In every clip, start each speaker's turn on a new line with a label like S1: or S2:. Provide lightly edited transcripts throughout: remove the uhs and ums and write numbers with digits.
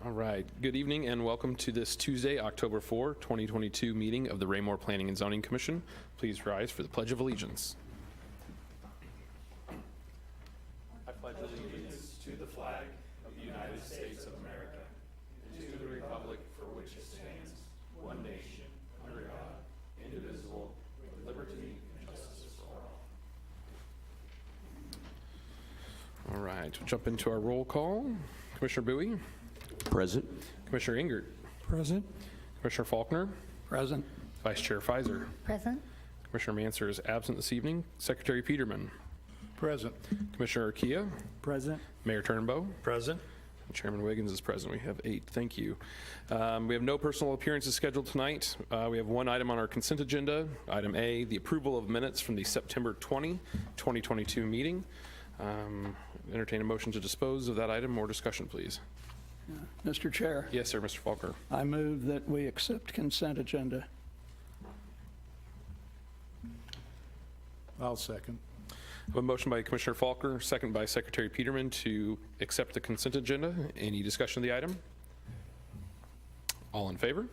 S1: All right. Good evening and welcome to this Tuesday, October 4, 2022 meeting of the Raymore Planning and Zoning Commission. Please rise for the Pledge of Allegiance. I pledge allegiance to the flag of the United States of America and to the republic for which it stands, one nation, under God, indivisible, with liberty and justice for all. All right. We'll jump into our roll call. Commissioner Bowie.
S2: Present.
S1: Commissioner Ingert.
S3: Present.
S1: Commissioner Faulkner.
S3: Present.
S1: Vice Chair Fizer.
S4: Present.
S1: Commissioner Manser is absent this evening. Secretary Peterman.
S3: Present.
S1: Commissioner Arkia.
S3: Present.
S1: Mayor Turnbow.
S3: Present.
S1: Chairman Wiggins is present. We have 8. Thank you. We have no personal appearances scheduled tonight. We have one item on our consent agenda. Item A, the approval of minutes from the September 20, 2022 meeting. Entertain a motion to dispose of that item or discussion, please.
S3: Mr. Chair,
S1: Yes, sir, Mr. Faulkner.
S3: I move that we accept consent agenda.
S5: I'll second.
S1: I have a motion by Commissioner Faulkner, second by Secretary Peterman to accept the consent agenda. Any discussion of the item? All in favor?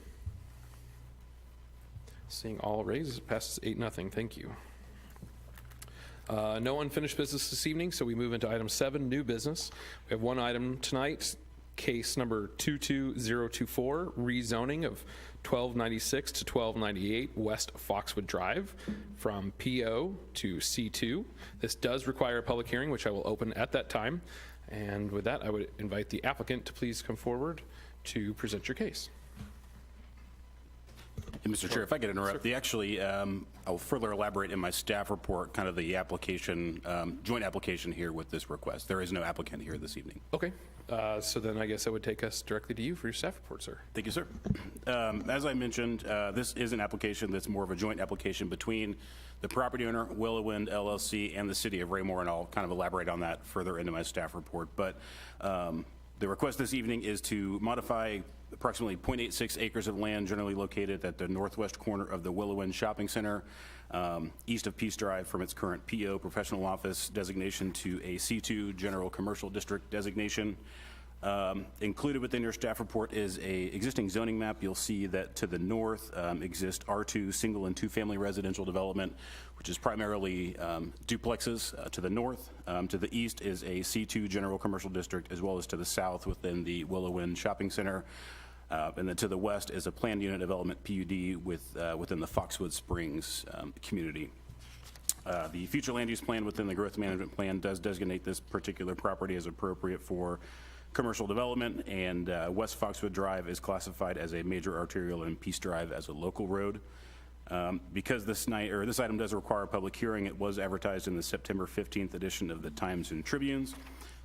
S1: Seeing all raised, it passes 8-0. Thank you. No unfinished business this evening, so we move into item 7, new business. We have one item tonight, case number 22024, rezoning of 1296 to 1298 West Foxwood Drive from PO to C2. This does require a public hearing, which I will open at that time. And with that, I would invite the applicant to please come forward to present your case.
S2: Mr. Chair, if I could interrupt, I'll further elaborate in my staff report, kind of the application, joint application here with this request. There is no applicant here this evening.
S1: Okay, so then I guess I would take us directly to you for your staff report, sir.
S2: Thank you, sir. As I mentioned, this is an application that's more of a joint application between the property owner, Willowind LLC, and the city of Raymore, and I'll kind of elaborate on that further into my staff report. But the request this evening is to modify approximately 0.86 acres of land generally located at the northwest corner of the Willowind Shopping Center, east of Peace Drive, from its current PO professional office designation to a C2 general commercial district designation. Included within your staff report is a existing zoning map. You'll see that to the north exists R2 single and two-family residential development, which is primarily duplexes to the north. To the east is a C2 general commercial district, as well as to the south within the Willowind Shopping Center. And then to the west is a planned unit development PUD within the Foxwood Springs community. The future land use plan within the growth management plan does designate this particular property as appropriate for commercial development, and West Foxwood Drive is classified as a major arterial and Peace Drive as a local road. Because this item does require a public hearing, it was advertised in the September 15th edition of the Times and Tribunes.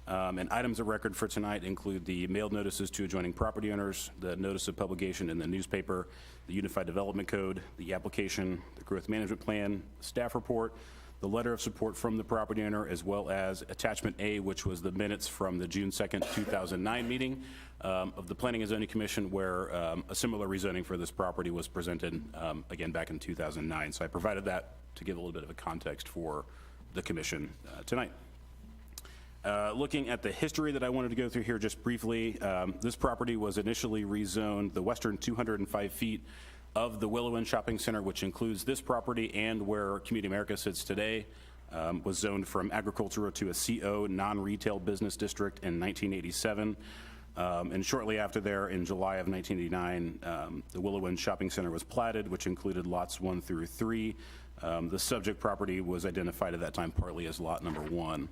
S2: And items of record for tonight include the mailed notices to adjoining property owners, the notice of publication in the newspaper, the Unified Development Code, the application, the growth management plan, staff report, the letter of support from the property owner, as well as attachment A, which was the minutes from the June 2nd, 2009 meeting of the Planning and Zoning Commission, where a similar rezoning for this property was presented again back in 2009. So I provided that to give a little bit of a context for the commission tonight. Looking at the history that I wanted to go through here just briefly, this property was initially rezoned the western 205 feet of the Willowind Shopping Center, which includes this property and where Community America sits today, was zoned from agricultural to a CO non-retail business district in 1987. And shortly after there, in July of 1989, the Willowind Shopping Center was platted, which included lots 1 through 3. The subject property was identified at that time partly as lot number 1.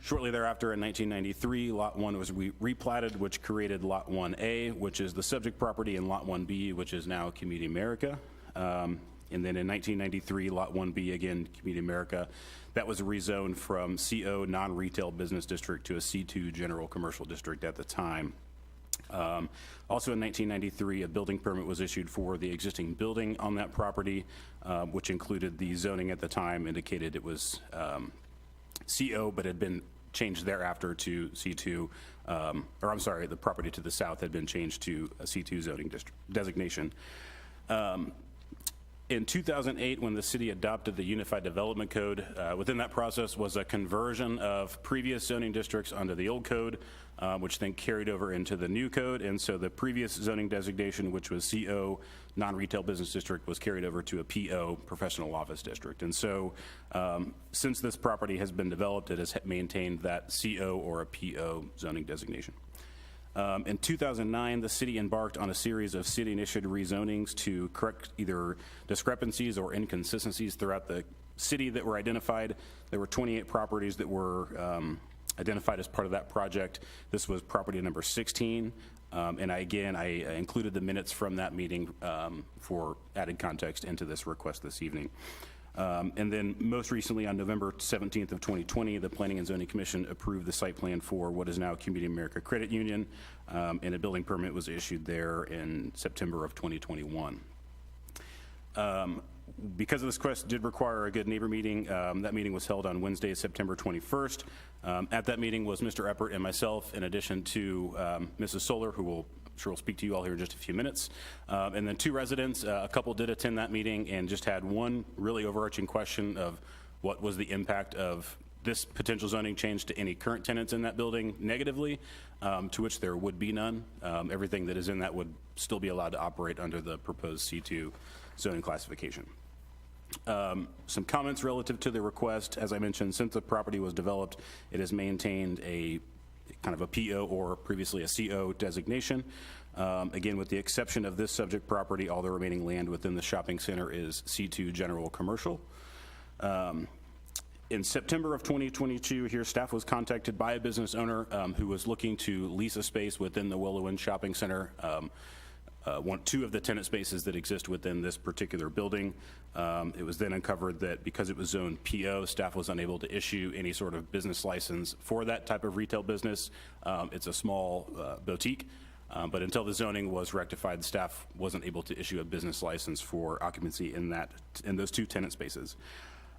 S2: Shortly thereafter, in 1993, Lot 1 was replatted, which created Lot 1A, which is the subject property, and Lot 1B, which is now Community America. And then in 1993, Lot 1B, again, Community America, that was rezoned from CO non-retail business district to a C2 general commercial district at the time. Also in 1993, a building permit was issued for the existing building on that property, which included the zoning at the time indicated it was CO, but had been changed thereafter to C2, or I'm sorry, the property to the south had been changed to a C2 zoning district designation. In 2008, when the city adopted the Unified Development Code, within that process was a conversion of previous zoning districts under the old code, which then carried over into the new code. And so the previous zoning designation, which was CO, non-retail business district, was carried over to a PO, professional office district. And so since this property has been developed, it has maintained that CO or a PO zoning designation. In 2009, the city embarked on a series of city-initiated rezonings to correct either discrepancies or inconsistencies throughout the city that were identified. There were 28 properties that were identified as part of that project. This was property number 16. And I included the minutes from that meeting for added context into this request this evening. And then most recently, on November 17th of 2020, the Planning and Zoning Commission approved the site plan for what is now Community America Credit Union, and a building permit was issued there in September of 2021. Because this request did require a good neighbor meeting, that meeting was held on Wednesday, September 21st. At that meeting was Mr. Eppert and myself, in addition to Mrs. Solar, who will will speak to you all here in just a few minutes. And then 2 residents, a couple did attend that meeting and just had one really overarching question of what was the impact of this potential zoning change to any current tenants in that building negatively, to which there would be none. Everything that is in that would still be allowed to operate under the proposed C2 zoning classification. Some comments relative to the request. As I mentioned, since the property was developed, it has maintained a kind of a PO or previously a CO designation. Again, with the exception of this subject property, all the remaining land within the shopping center is C2 general commercial. In September of 2022, here staff was contacted by a business owner who was looking to lease a space within the Willow Inn Shopping Center. 2 of the tenant spaces that exist within this particular building. It was then uncovered that because it was zoned PO, staff was unable to issue any sort of business license for that type of retail business. It's a small boutique, but until the zoning was rectified, the staff wasn't able to issue a business license for occupancy in those 2 tenant spaces.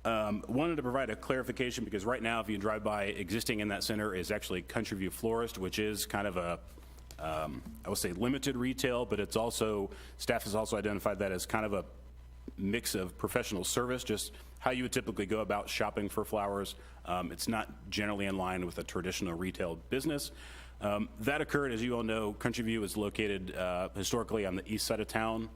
S2: Wanted to provide a clarification because right now, if you drive by, existing in that center is actually Country View Florist, which is kind of a I would say limited retail, but it's also, staff has also identified that as kind of a mix of professional service, just how you would typically go about shopping for flowers. It's not generally in line with a traditional retail business. That occurred, as you all know, Country View is located historically on the east side of town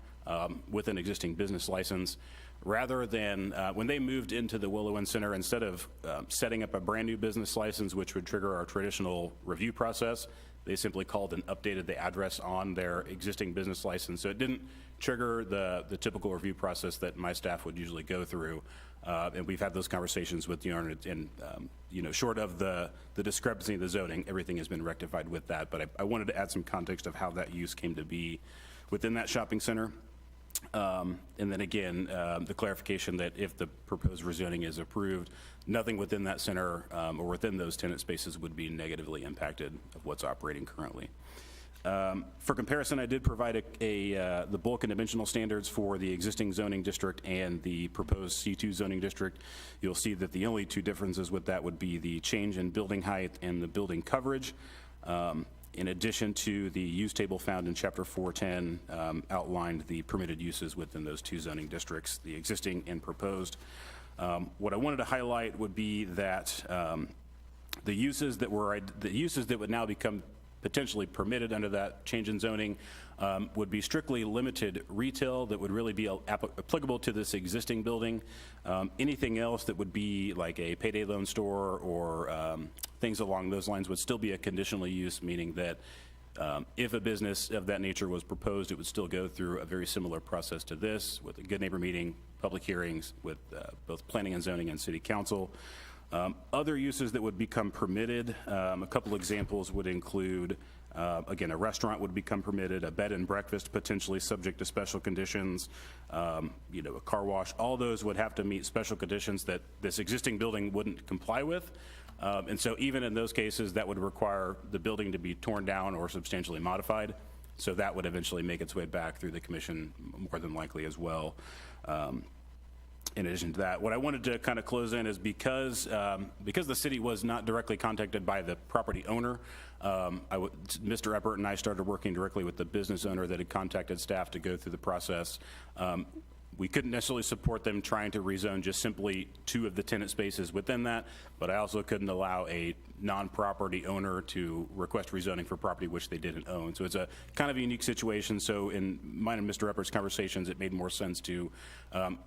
S2: with an existing business license. Rather than, when they moved into the Willow Inn Center, instead of setting up a brand new business license, which would trigger our traditional review process, they simply called and updated the address on their existing business license. So it didn't trigger the typical review process that my staff would usually go through. And we've had those conversations with the owner, and short of the discrepancy in the zoning, everything has been rectified with that. But I wanted to add some context of how that use came to be within that shopping center. And then again, the clarification that if the proposed rezoning is approved, nothing within that center or within those tenant spaces would be negatively impacted of what's operating currently. For comparison, I did provide the bulk and dimensional standards for the existing zoning district and the proposed C2 zoning district. You'll see that the only 2 differences with that would be the change in building height and the building coverage. In addition to the use table found in Chapter 410, outlined the permitted uses within those 2 zoning districts, the existing and proposed. What I wanted to highlight would be that the uses that would now become potentially permitted under that change in zoning would be strictly limited retail that would really be applicable to this existing building. Anything else that would be like a payday loan store or things along those lines would still be a conditional use, meaning that if a business of that nature was proposed, it would still go through a very similar process to this, with a good neighbor meeting, public hearings with both planning and zoning and city council. Other uses that would become permitted, a couple examples would include, again, a restaurant would become permitted, a bed and breakfast potentially subject to special conditions, a car wash. All those would have to meet special conditions that this existing building wouldn't comply with. And so even in those cases, that would require the building to be torn down or substantially modified. So that would eventually make its way back through the commission more than likely as well. In addition to that, what I wanted to kind of close in is because the city was not directly contacted by the property owner, Mr. Eppert and I started working directly with the business owner that had contacted staff to go through the process. We couldn't necessarily support them trying to rezone just simply 2 of the tenant spaces within that, but I also couldn't allow a non-property owner to request rezoning for property which they didn't own. So it's a kind of a unique situation. So in mine and Mr. Eppert's conversations, it made more sense to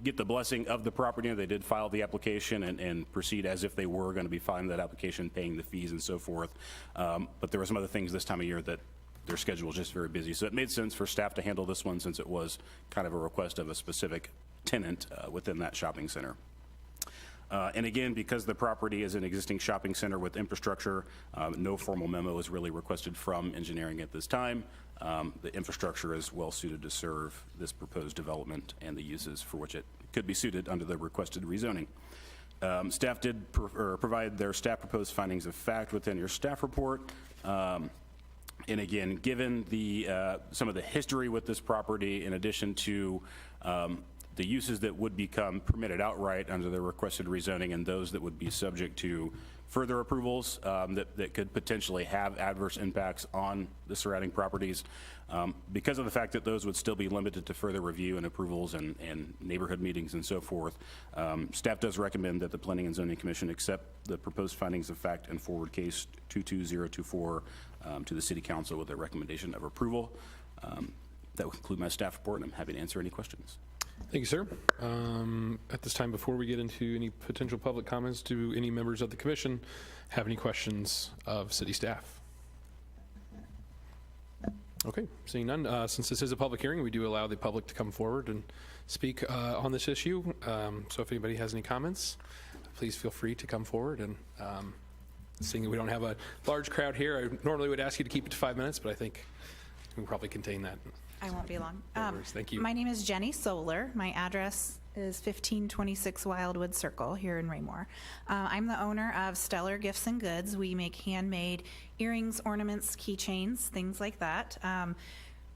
S2: get the blessing of the property owner. They did file the application and proceed as if they were going to be filing that application, paying the fees and so forth. But there were some other things this time of year that their schedule was just very busy. So it made sense for staff to handle this one since it was kind of a request of a specific tenant within that shopping center. And again, because the property is an existing shopping center with infrastructure, no formal memo is really requested from engineering at this time. The infrastructure is well suited to serve this proposed development and the uses for which it could be suited under the requested rezoning. Staff did provide their staff proposed findings of fact within your staff report. And again, given the some of the history with this property, in addition to the uses that would become permitted outright under the requested rezoning and those that would be subject to further approvals that could potentially have adverse impacts on the surrounding properties, because of the fact that those would still be limited to further review and approvals and neighborhood meetings and so forth, staff does recommend that the Planning and Zoning Commission accept the proposed findings of fact and forward case 22024 to the City Council with a recommendation of approval. That will conclude my staff report, and I'm happy to answer any questions.
S1: Thank you, sir. At this time, before we get into any potential public comments, do any members of the commission have any questions of city staff? Okay, seeing none. Since this is a public hearing, we do allow the public to come forward and speak on this issue. So if anybody has any comments, please feel free to come forward. And seeing that we don't have a large crowd here, I normally would ask you to keep it to 5 minutes, but I think we can probably contain that.
S4: I won't be long.
S1: No worries. Thank you.
S4: My name is Jenny Solar. My address is 1526 Wildwood Circle here in Raymore. I'm the owner of Stellar Gifts and Goods. We make handmade earrings, ornaments, keychains, things like that.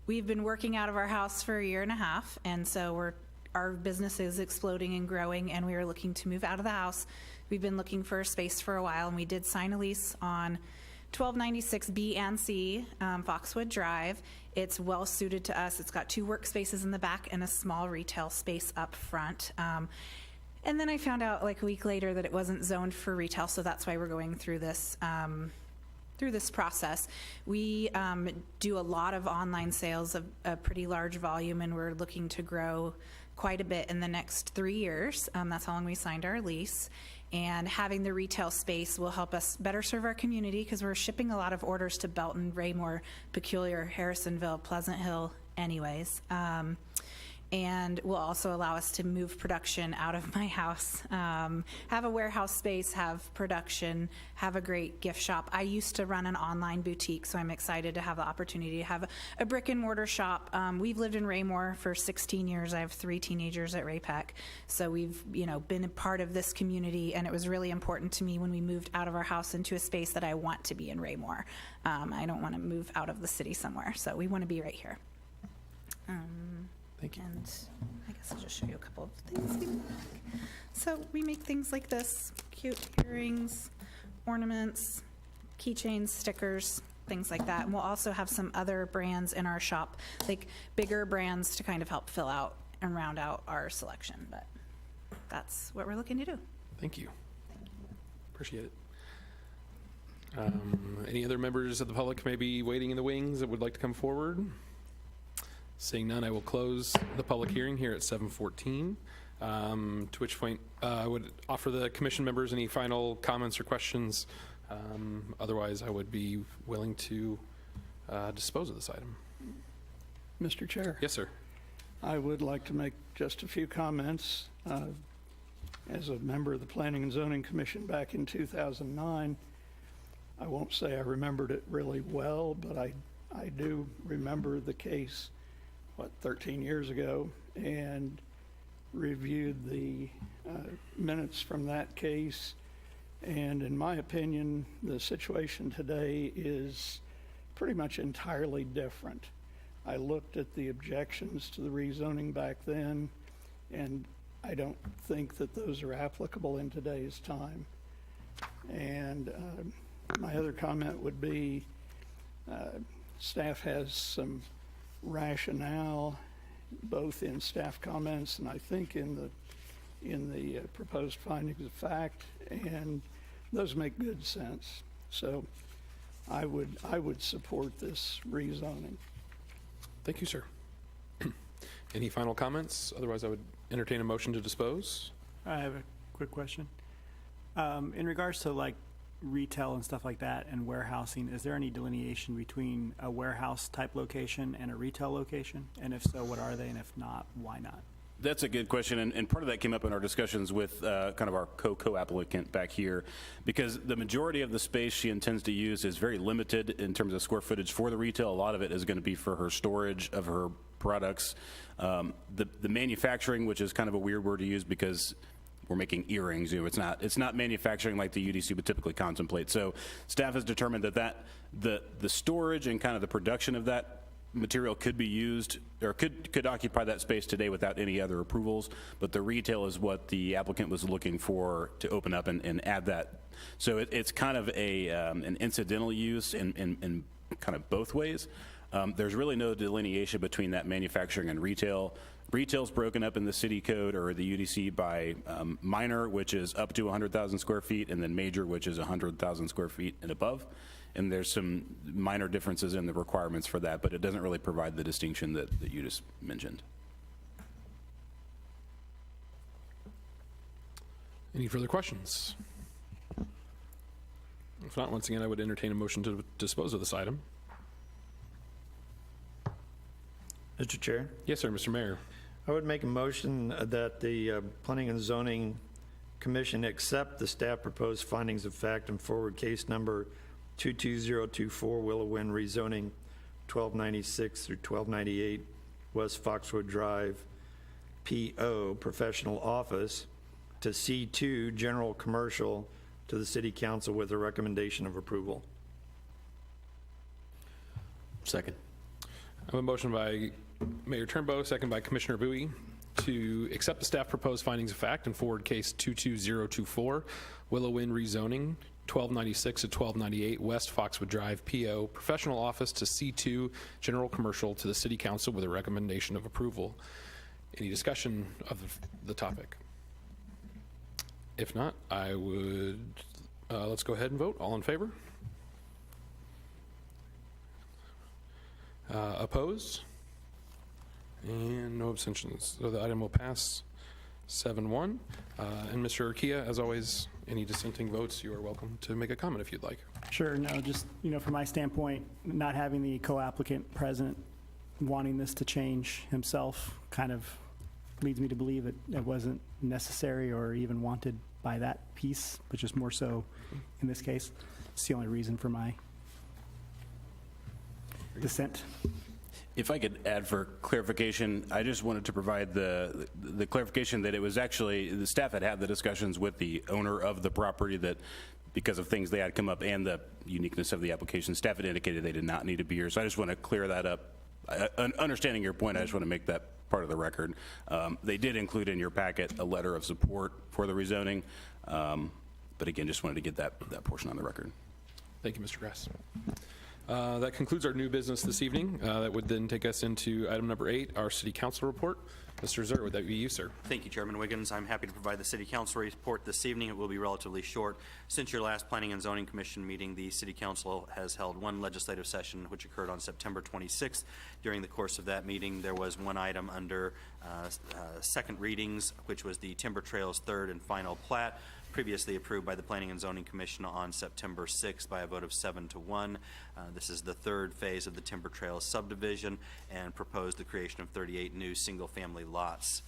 S4: We've been working out of our house for a year and a half, and so our business is exploding and growing, and we are looking to move out of the house. We've been looking for a space for a while, and we did sign a lease on 1296 B and C, Foxwood Drive. It's well suited to us. It's got 2 workspaces in the back and a small retail space up front. And then I found out like a week later that it wasn't zoned for retail, so that's why we're going through this process. We do a lot of online sales of a pretty large volume, and we're looking to grow quite a bit in the next 3 years. That's how long we signed our lease. And having the retail space will help us better serve our community because we're shipping a lot of orders to Belton, Raymore, Peculiar, Harrisonville, Pleasant Hill anyways. And will also allow us to move production out of my house, have a warehouse space, have production, have a great gift shop. I used to run an online boutique, so I'm excited to have the opportunity to have a brick and mortar shop. We've lived in Raymore for 16 years. I have 3 teenagers at Raypac, so we've been a part of this community, and it was really important to me when we moved out of our house into a space that I want to be in Raymore. I don't want to move out of the city somewhere, so we want to be right here.
S1: Thank you.
S4: And I guess I'll just show you a couple of things. So we make things like this, cute earrings, ornaments, keychains, stickers, things like that. And we'll also have some other brands in our shop, like bigger brands to kind of help fill out and round out our selection. But that's what we're looking to do.
S1: Thank you. Appreciate it. Any other members of the public maybe waiting in the wings that would like to come forward? Seeing none, I will close the public hearing here at 7:14. To which point I would offer the commission members any final comments or questions. Otherwise, I would be willing to dispose of this item.
S3: Mr. Chair?
S1: Yes, sir.
S3: I would like to make just a few comments. As a member of the Planning and Zoning Commission back in 2009, I won't say I remembered it really well, but I do remember the case 13 years ago, and reviewed the minutes from that case. And in my opinion, the situation today is pretty much entirely different. I looked at the objections to the rezoning back then, and I don't think that those are applicable in today's time. And my other comment would be staff has some rationale both in staff comments and I think in the proposed findings of fact, and those make good sense. So I would support this rezoning.
S1: Thank you, sir. Any final comments? Otherwise, I would entertain a motion to dispose.
S5: I have a quick question. In regards to like retail and stuff like that and warehousing, is there any delineation between a warehouse type location and a retail location? And if so, what are they? And if not, why not?
S2: That's a good question, and part of that came up in our discussions with kind of our co-applicant back here, because the majority of the space she intends to use is very limited in terms of square footage for the retail. A lot of it is going to be for her storage of her products. The manufacturing, which is kind of a weird word to use because we're making earrings, it's not manufacturing like the UDC would typically contemplate. So staff has determined that the storage and kind of the production of that material could be used or could occupy that space today without any other approvals, but the retail is what the applicant was looking for to open up and add that. So it's kind of an incidental use in kind of both ways. There's really no delineation between that manufacturing and retail. Retail's broken up in the city code or the UDC by minor, which is up to 100,000 square feet, and then major, which is 100,000 square feet and above. And there's some minor differences in the requirements for that, but it doesn't really provide the distinction that you just mentioned.
S1: Any further questions? If not, once again, I would entertain a motion to dispose of this item.
S6: Mr. Chair,
S1: Yes, sir, Mr. Mayor.
S6: I would make a motion that the Planning and Zoning Commission accept the staff proposed findings of fact and forward case number 22024 Willow Wind rezoning 1296 through 1298 West Foxwood Drive, PO, Professional Office, to C2, General Commercial, to the City Council with a recommendation of approval.
S7: Second.
S1: I have a motion by Mayor Turnbow, second by Commissioner Bowie, to accept the staff proposed findings of fact and forward case 22024 Willow Wind rezoning 1296 to 1298 West Foxwood Drive, PO, Professional Office, to C2, General Commercial, to the City Council with a recommendation of approval. Any discussion of the topic? If not, I would, let's go ahead and vote. All in favor? Opposed? And no abstentions. So the item will pass 7-1. And Mr. Urquia, as always, any dissenting votes, you are welcome to make a comment if you'd like.
S5: Sure, no, just, from my standpoint, not having the co-applicant present, wanting this to change himself kind of leads me to believe that it wasn't necessary or even wanted by that piece, but just more so in this case. It's the only reason for my dissent.
S2: If I could add for clarification, I just wanted to provide the clarification that it was actually, the staff had the discussions with the owner of the property that because of things they had come up and the uniqueness of the application, staff had indicated they did not need to be here. So I just want to clear that up. Understanding your point, I just want to make that part of the record. They did include in your packet a letter of support for the rezoning. But again, just wanted to get that portion on the record.
S1: Thank you, Mr. Grass. That concludes our new business this evening. That would then take us into item number 8, our City Council report. Mr. Zer, would that be you, sir?
S7: Thank you, Chairman Wiggins. I'm happy to provide the City Council report this evening. It will be relatively short. Since your last Planning and Zoning Commission meeting, the City Council has held one legislative session, which occurred on September 26th. During the course of that meeting, there was one item under second readings, which was the Timber Trails third and final plat, previously approved by the Planning and Zoning Commission on September 6th by a vote of 7-1. This is the third phase of the Timber Trails subdivision and proposed the creation of 38 new single-family lots.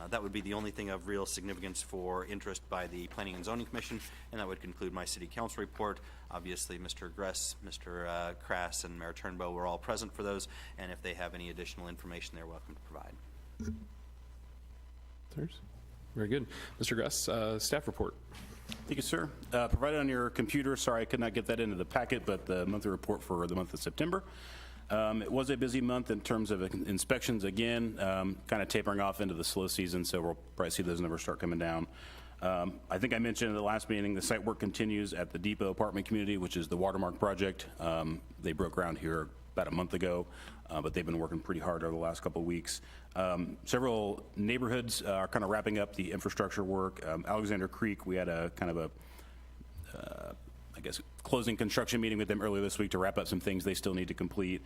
S7: That would be the only thing of real significance for interest by the Planning and Zoning Commission, and that would conclude my City Council report. Obviously, Mr. Gress, Mr. Crass, and Mayor Turnbow were all present for those, and if they have any additional information, they're welcome to provide.
S1: Very good. Mr. Gress, staff report.
S2: Thank you, sir. Provided on your computer, sorry I could not get that into the packet, but the monthly report for the month of September. It was a busy month in terms of inspections again, kind of tapering off into the slow season, so we'll probably see those numbers start coming down. I think I mentioned in the last meeting, the site work continues at the Depot apartment community, which is the Watermark project. They broke ground here about a month ago, but they've been working pretty hard over the last couple of weeks. Several neighborhoods are kind of wrapping up the infrastructure work. Alexander Creek, we had a kind of a I guess, closing construction meeting with them earlier this week to wrap up some things they still need to complete.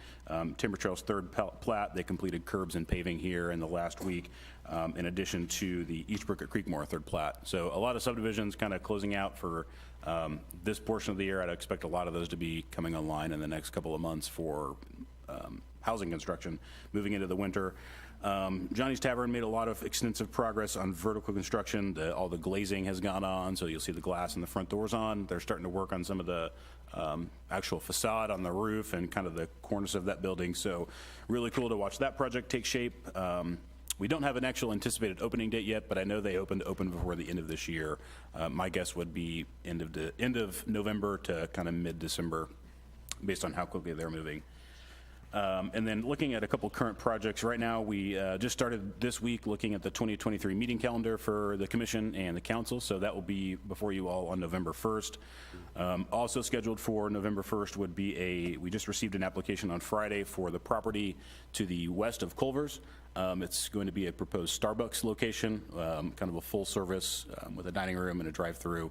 S2: Timber Trail's third plat, they completed curbs and paving here in the last week, in addition to the East Brook at Creekmore third plat. So a lot of subdivisions kind of closing out for this portion of the year. I'd expect a lot of those to be coming online in the next couple of months for housing construction moving into the winter. Johnny's Tavern made a lot of extensive progress on vertical construction. All the glazing has gone on, so you'll see the glass in the front doors on. They're starting to work on some of the actual facade on the roof and kind of the cornice of that building. So really cool to watch that project take shape. We don't have an actual anticipated opening date yet, but I know they open before the end of this year. My guess would be end of November to kind of mid-December, based on how quickly they're moving. And then looking at a couple current projects right now, we just started this week looking at the 2023 meeting calendar for the commission and the council, so that will be before you all on November 1st. Also scheduled for November 1st would be we just received an application on Friday for the property to the west of Culver's. It's going to be a proposed Starbucks location, kind of a full service with a dining room and a drive-through.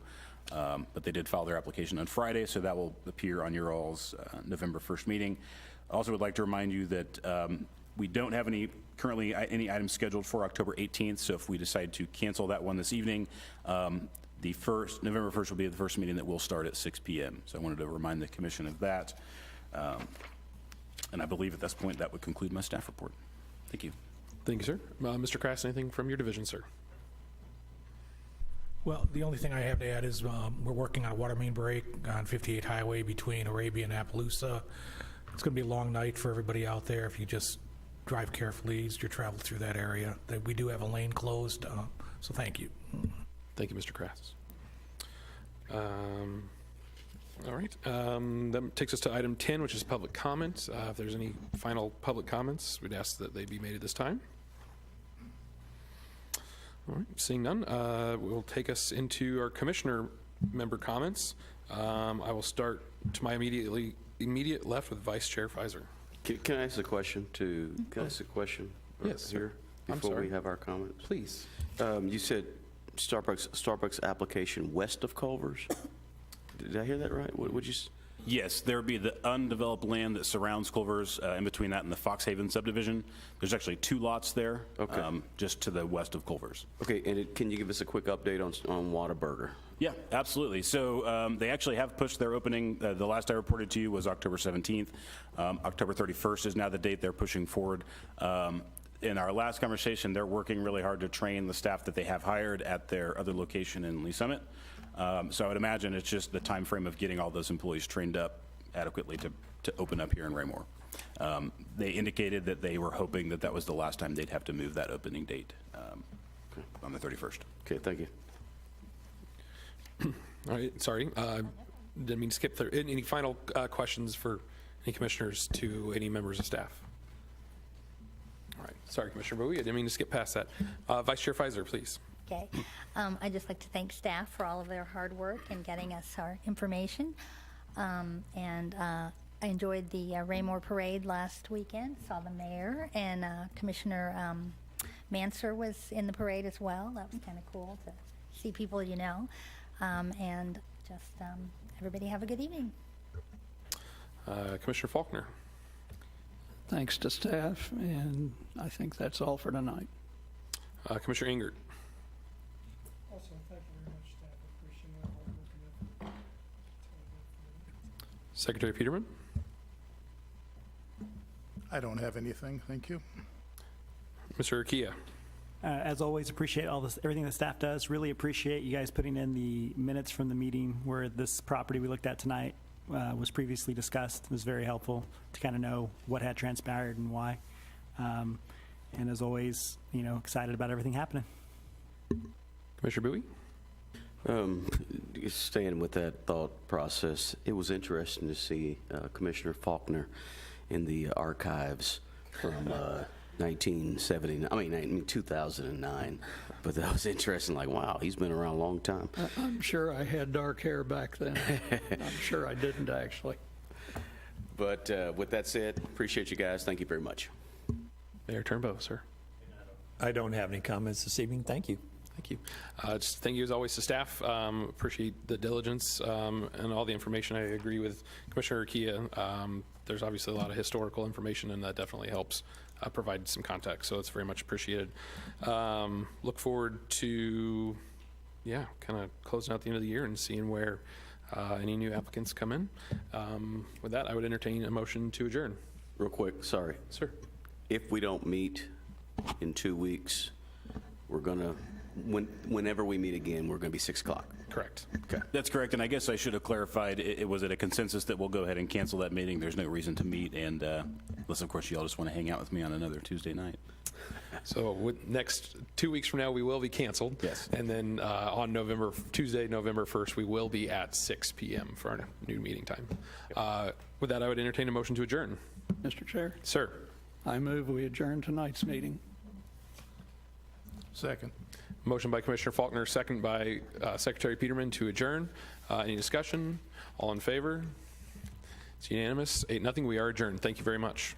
S2: But they did file their application on Friday, so that will appear on your all's November 1st meeting. I also would like to remind you that we don't have currently any items scheduled for October 18th, so if we decide to cancel that one this evening, November 1st will be the first meeting that will start at 6 p.m. So I wanted to remind the commission of that. And I believe at this point that would conclude my staff report. Thank you.
S1: Thank you, sir. Mr. Krass, anything from your division, sir?
S8: Well, the only thing I have to add is we're working on a water main break on 58 Highway between Arabia and Appaloosa. It's going to be a long night for everybody out there. If you just drive carefully, ease your travel through that area. We do have a lane closed, so thank you.
S1: Thank you, Mr. Krass. All right. That takes us to item 10, which is public comment. If there's any final public comments, we'd ask that they be made at this time. All right. Seeing none, we'll take us into our commissioner member comments. I will start to my immediate left with Vice Chair Fizer.
S9: Can I ask a question to,
S1: Yes, sir.
S9: here
S1: I'm
S9: before
S1: sorry.
S9: we have our comments?
S1: Please.
S9: You said Starbucks application west of Culver's? Did I hear that right? What would you?
S2: Yes, there would be the undeveloped land that surrounds Culver's, in between that and the Fox Haven subdivision. There's actually 2 lots there,
S9: Okay.
S2: just to the west of Culver's.
S9: Okay, and can you give us a quick update on Whataburger?
S2: Yeah, absolutely. So they actually have pushed their opening. The last I reported to you was October 17th. October 31st is now the date they're pushing forward. In our last conversation, they're working really hard to train the staff that they have hired at their other location in Lee Summit. So I would imagine it's just the time frame of getting all those employees trained up adequately to open up here in Raymore. They indicated that they were hoping that was the last time they'd have to move that opening date on the 31st.
S9: Okay, thank you.
S1: All right. Sorry. Didn't mean to skip through. Any final questions for any commissioners to any members of staff? All right. Sorry, Commissioner Bowie. I didn't mean to skip past that. Vice Chair Fizer, please.
S10: Okay. I'd just like to thank staff for all of their hard work in getting us our information. I enjoyed the Raymore Parade last weekend, saw the mayor, and Commissioner Manser was in the parade as well. That was kind of cool to see people you know. And just everybody have a good evening.
S1: Commissioner Faulkner.
S3: Thanks to staff, and I think that's all for tonight.
S1: Commissioner Ingert.
S11: Also, thank you very much, staff. I appreciate your hard work and effort.
S1: Secretary Peterman.
S11: I don't have anything, thank you.
S1: Mr. Urquilla.
S5: As always, appreciate everything the staff does. Really appreciate you guys putting in the minutes from the meeting where this property we looked at tonight was previously discussed. It was very helpful to kind of know what had transpired and why. And as always, excited about everything happening.
S1: Commissioner Bowie.
S9: Staying with that thought process, it was interesting to see Commissioner Faulkner in the archives from 2009. But that was interesting, like, wow, he's been around a long time.
S3: I'm sure I had dark hair back then. I'm sure I didn't, actually.
S9: But with that said, appreciate you guys. Thank you very much.
S1: Mayor Turnbow, sir.
S6: I don't have any comments this evening. Thank you.
S1: Thank you. Just thank you as always to staff. Appreciate the diligence and all the information. I agree with Commissioner Kia. There's obviously a lot of historical information, and that definitely helps provide some context. So it's very much appreciated. Look forward to, kind of closing out the end of the year and seeing where any new applicants come in. With that, I would entertain a motion to adjourn.
S9: Real quick, sorry.
S1: Sir.
S9: If we don't meet in 2 weeks, we're going to, whenever we meet again, we're going to be 6 o'clock.
S1: Correct.
S9: Okay.
S2: That's correct, and I guess I should have clarified, it was at a consensus that we'll go ahead and cancel that meeting. There's no reason to meet, and unless, of course, you all just want to hang out with me on another Tuesday night.
S1: So next 2 weeks from now, we will be canceled.
S2: Yes.
S1: And then on Tuesday, November 1st, we will be at 6 p.m. for our new meeting time. With that, I would entertain a motion to adjourn.
S3: Mr. Chair,
S1: Sir.
S3: I move we adjourn tonight's meeting.
S11: Second.
S1: Motion by Commissioner Faulkner, second by Secretary Peterman to adjourn. Any discussion? All in favor? It's unanimous. 8-0. We are adjourned. Thank you very much.